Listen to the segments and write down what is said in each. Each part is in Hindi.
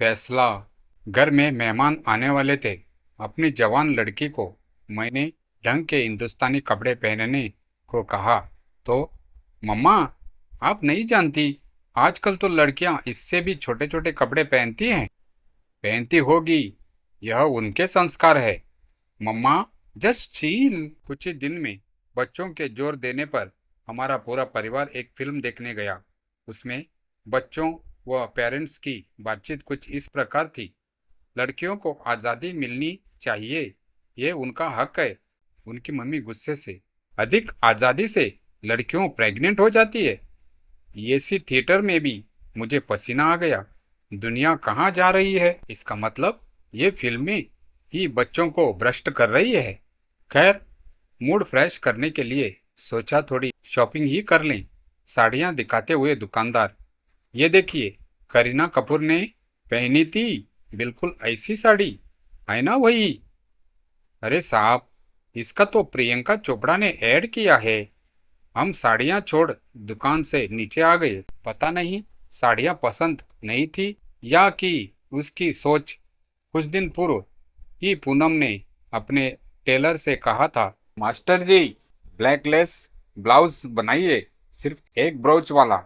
फैसला। घर में मेहमान आने वाले थे। अपनी जवान लड़की को मैंने ढंग के हिंदुस्तानी कपड़े पहनने को कहा तो मम्मा, आप नहीं जानती, आजकल तो लड़कियां इससे भी छोटे छोटे कपड़े पहनती हैं। पहनती होगी, यह उनके संस्कार है। मम्मा, जस्ट चील। कुछ ही दिन में बच्चों के जोर देने पर हमारा पूरा परिवार एक फिल्म देखने गया। उसमें बच्चों व पेरेंट्स की बातचीत कुछ इस प्रकार थी। लड़कियों को आज़ादी मिलनी चाहिए, ये उनका हक है। उनकी मम्मी गुस्से से, अधिक आज़ादी से लड़कियों प्रेग्नेंट हो जाती है। ये सी थिएटर में भी मुझे पसीना आ गया। दुनिया कहाँ जा रही है? इसका मतलब ये फिल्में ही बच्चों को भ्रष्ट कर रही है। खैर, मूड फ्रेश करने के लिए सोचा थोड़ी शॉपिंग ही कर लें। साड़ियाँ दिखाते हुए दुकानदार, ये देखिए, करीना कपूर ने पहनी थी बिल्कुल ऐसी साड़ी, है ना वही? अरे साहब, इसका तो प्रियंका चोपड़ा ने ऐड किया है। हम साड़ियाँ छोड़ दुकान से नीचे आ गए। पता नहीं साड़ियाँ पसंद नहीं थी या कि उसकी सोच। कुछ दिन पूर्व ही पूनम ने अपने टेलर से कहा था, मास्टर जी, ब्लैक लेस ब्लाउज बनाइए, सिर्फ एक ब्रोच वाला।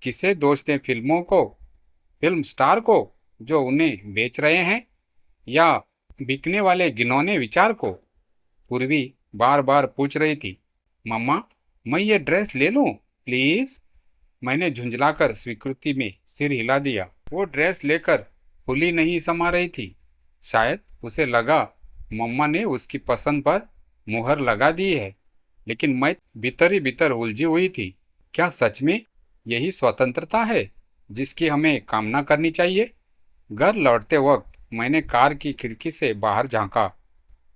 किसे दोष दें फिल्मों को, फिल्म स्टार को जो उन्हें बेच रहे हैं, या बिकने वाले घिनौने विचार को? पूर्वी बार बार पूछ रही थी, मम्मा, मैं ये ड्रेस ले लूं प्लीज? मैंने झुंझलाकर स्वीकृति में सिर हिला दिया। वो ड्रेस लेकर फुली नहीं समा रही थी। शायद उसे लगा मम्मा ने उसकी पसंद पर मुहर लगा दी है, लेकिन मैं भीतर ही भीतर उलझी हुई थी। क्या सच में यही स्वतंत्रता है जिसकी हमें कामना करनी चाहिए? घर लौटते वक्त मैंने कार की खिड़की से बाहर झांका।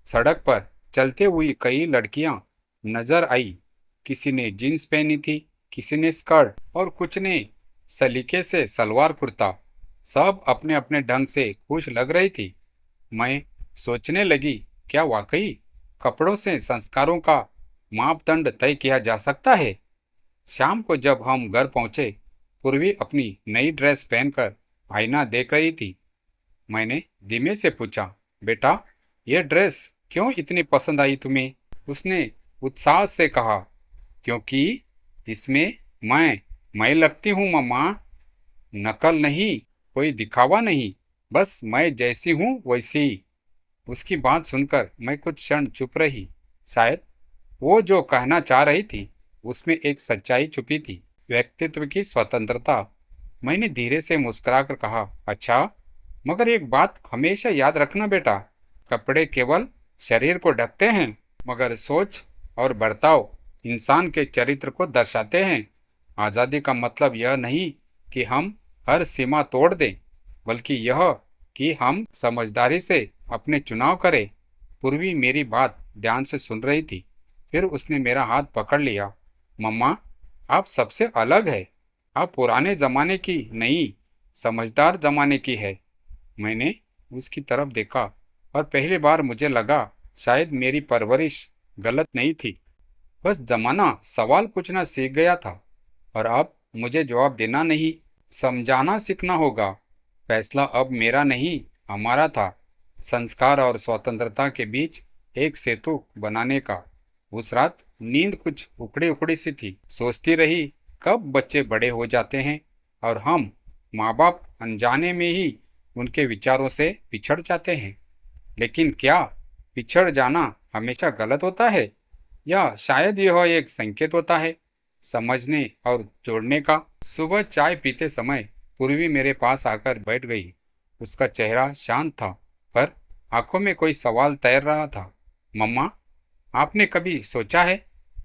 सड़क पर चलते हुई कई लड़कियां नजर आई। किसी ने जीन्स पहनी थी, किसी ने स्कर्ट और कुछ ने सलीके से सलवार कुर्ता। सब अपने अपने ढंग से खुश लग रही थी। मैं सोचने लगी, क्या वाकई कपड़ों से संस्कारों का मापदंड तय किया जा सकता है? शाम को जब हम घर पहुंचे, पूर्वी अपनी नई ड्रेस पहनकर आईना देख रही थी। मैंने धीमे से पूछा, बेटा, यह ड्रेस क्यों इतनी पसंद आई तुम्हें? उसने उत्साह से कहा, क्योंकि इसमें मैं लगती हूँ मम्मा। नकल नहीं, कोई दिखावा नहीं, बस मैं जैसी हूँ वैसी। उसकी बात सुनकर मैं कुछ क्षण चुप रही। शायद वो जो कहना चाह रही थी उसमें एक सच्चाई छुपी थी, व्यक्तित्व की स्वतंत्रता। मैंने धीरे से मुस्कुराकर कहा, अच्छा, मगर एक बात हमेशा याद रखना बेटा, कपड़े केवल शरीर को ढकते हैं, मगर सोच और बर्ताव इंसान के चरित्र को दर्शाते हैं। आज़ादी का मतलब यह नहीं कि हम हर सीमा तोड़ दें, बल्कि यह कि हम समझदारी से अपने चुनाव करें। पूर्वी मेरी बात ध्यान से सुन रही थी। फिर उसने मेरा हाथ पकड़ लिया। मम्मा, आप सबसे अलग है। आप पुराने जमाने की नहीं, समझदार जमाने की है। मैंने उसकी तरफ देखा और पहली बार मुझे लगा शायद मेरी परवरिश गलत नहीं थी। बस जमाना सवाल पूछना सीख गया था और अब मुझे जवाब देना नहीं, समझाना सीखना होगा। फैसला अब मेरा नहीं, हमारा था, संस्कार और स्वतंत्रता के बीच एक सेतु बनाने का। उस रात नींद कुछ उखड़ी उखड़ी सी थी। सोचती रही, कब बच्चे बड़े हो जाते हैं और हम माँ बाप अनजाने में ही उनके विचारों से पिछड़ जाते हैं। लेकिन क्या पिछड़ जाना हमेशा गलत होता है, या शायद यह एक संकेत होता है समझने और जोड़ने का? सुबह चाय पीते समय पूर्वी मेरे पास आकर बैठ गई। उसका चेहरा शांत था, पर आंखों में कोई सवाल तैर रहा था। मम्मा, आपने कभी सोचा है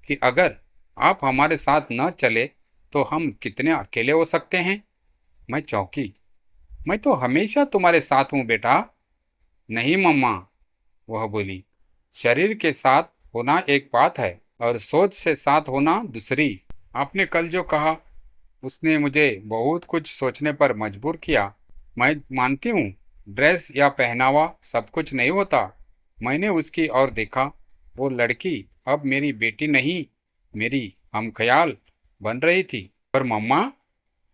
कि अगर आप हमारे साथ न चले तो हम कितने अकेले हो सकते हैं? मैं चौंकी। मैं तो हमेशा तुम्हारे साथ हूँ बेटा। नहीं मम्मा, वह बोली, शरीर के साथ होना एक बात है और सोच से साथ होना दूसरी। आपने कल जो कहा उसने मुझे बहुत कुछ सोचने पर मजबूर किया। मैं मानती हूँ ड्रेस या पहनावा सब कुछ नहीं होता। मैंने उसकी ओर देखा। वो लड़की अब मेरी बेटी नहीं, मेरी हमख्याल बन रही थी। पर मम्मा,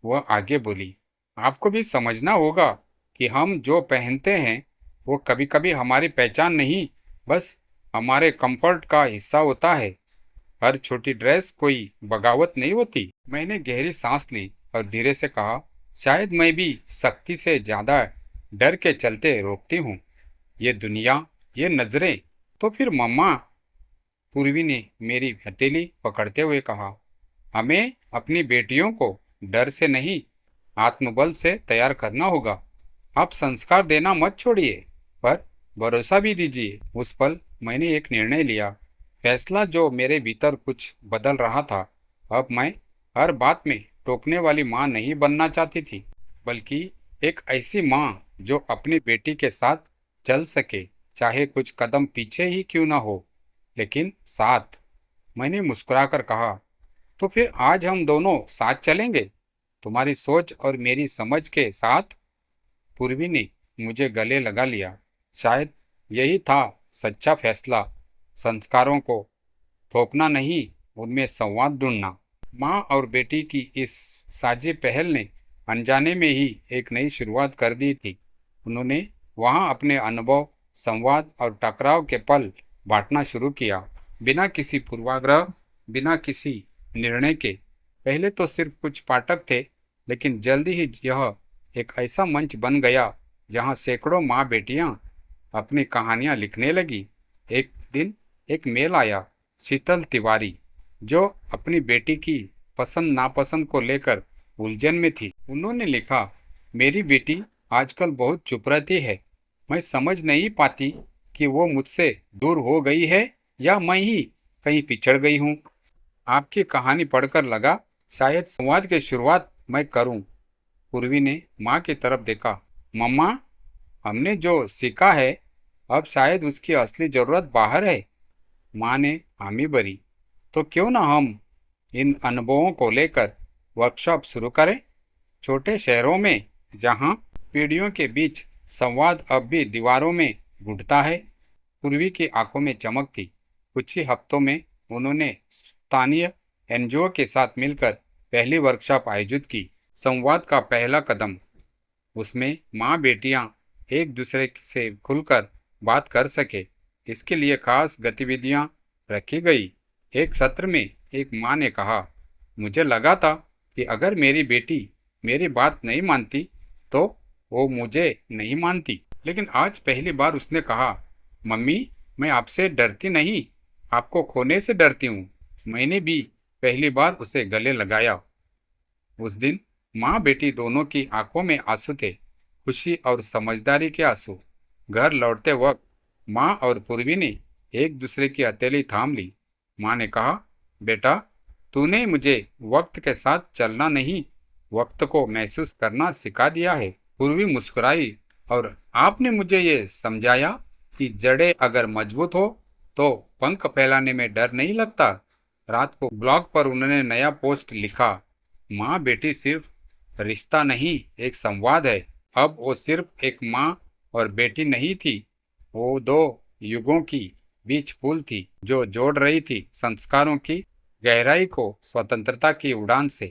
वह आगे बोली, आपको भी समझना होगा कि हम जो पहनते हैं वो कभी कभी हमारी पहचान नहीं, बस हमारे कंफर्ट का हिस्सा होता है। हर छोटी ड्रेस कोई बगावत नहीं होती। मैंने गहरी सांस ली और धीरे से कहा, शायद मैं भी सख्ती से ज्यादा डर के चलते रोकती हूँ। ये दुनिया, ये नजरें। तो फिर मम्मा, पूर्वी ने मेरी हथेली पकड़ते हुए कहा, हमें अपनी बेटियों को डर से नहीं, आत्मबल से तैयार करना होगा। आप संस्कार देना मत छोड़िए, पर भरोसा भी दीजिए। उस पल मैंने एक निर्णय लिया, फैसला जो मेरे भीतर कुछ बदल रहा था। अब मैं हर बात में टोकने वाली माँ नहीं बनना चाहती थी, बल्कि एक ऐसी माँ जो अपनी बेटी के साथ चल सके, चाहे कुछ कदम पीछे ही क्यों ना हो, लेकिन साथ। मैंने मुस्कुराकर कहा, तो फिर आज हम दोनों साथ चलेंगे, तुम्हारी सोच और मेरी समझ के साथ। पूर्वी ने मुझे गले लगा लिया। शायद यही था सच्चा फैसला, संस्कारों को थोपना नहीं, उनमें संवाद ढूंढना। माँ और बेटी की इस साझी पहल ने अनजाने में ही एक नई शुरुआत कर दी थी। उन्होंने वहाँ अपने अनुभव, संवाद और टकराव के पल बांटना शुरू किया, बिना किसी पूर्वाग्रह, बिना किसी निर्णय के। पहले तो सिर्फ कुछ पाठक थे, लेकिन जल्दी ही यह एक ऐसा मंच बन गया जहाँ सैकड़ों माँ बेटियाँ अपनी कहानियाँ लिखने लगी। एक दिन एक मेल आया, शीतल तिवारी, जो अपनी बेटी की पसंद नापसंद को लेकर उलझन में थी। उन्होंने लिखा, मेरी बेटी आजकल बहुत चुप रहती है। मैं समझ नहीं पाती कि वो मुझसे दूर हो गई है या मैं ही कहीं पिछड़ गई हूँ। आपकी कहानी पढ़कर लगा शायद संवाद की शुरुआत मैं करूं। पूर्वी ने माँ की तरफ देखा। मम्मा, हमने जो सीखा है, अब शायद उसकी असली जरूरत बाहर है। माँ ने हामी भरी। तो क्यों ना हम इन अनुभवों को लेकर वर्कशॉप शुरू करें, छोटे शहरों में जहाँ पीढ़ियों के बीच संवाद अब भी दीवारों में घुटता है। पूर्वी की आंखों में चमक थी। कुछ ही हफ्तों में उन्होंने स्थानीय एनजीओ के साथ मिलकर पहली वर्कशॉप आयोजित की। संवाद का पहला कदम, उसमें माँ बेटियाँ एक दूसरे से खुलकर बात कर सके, इसके लिए खास गतिविधियाँ रखी गई। एक सत्र में एक माँ ने कहा, मुझे लगा था कि अगर मेरी बेटी मेरी बात नहीं मानती तो वो मुझे नहीं मानती, लेकिन आज पहली बार उसने कहा, मम्मी, मैं आपसे डरती नहीं, आपको खोने से डरती हूँ। मैंने भी पहली बार उसे गले लगाया। उस दिन माँ बेटी दोनों की आंखों में आंसू थे, खुशी और समझदारी के आंसू। घर लौटते वक्त माँ और पूर्वी ने एक दूसरे की हथेली थाम ली। माँ ने कहा, बेटा, तूने मुझे वक्त के साथ चलना नहीं, वक्त को महसूस करना सिखा दिया है। पूर्वी मुस्कुराई, और आपने मुझे ये समझाया कि जड़ें अगर मजबूत हो तो पंख फैलाने में डर नहीं लगता। रात को ब्लॉग पर उन्होंने नया पोस्ट लिखा, माँ बेटी सिर्फ रिश्ता नहीं, एक संवाद है। अब वो सिर्फ एक माँ और बेटी नहीं थी, वो दो युगों की बीच पुल थी जो जोड़ रही थी संस्कारों की गहराई को स्वतंत्रता की उड़ान से।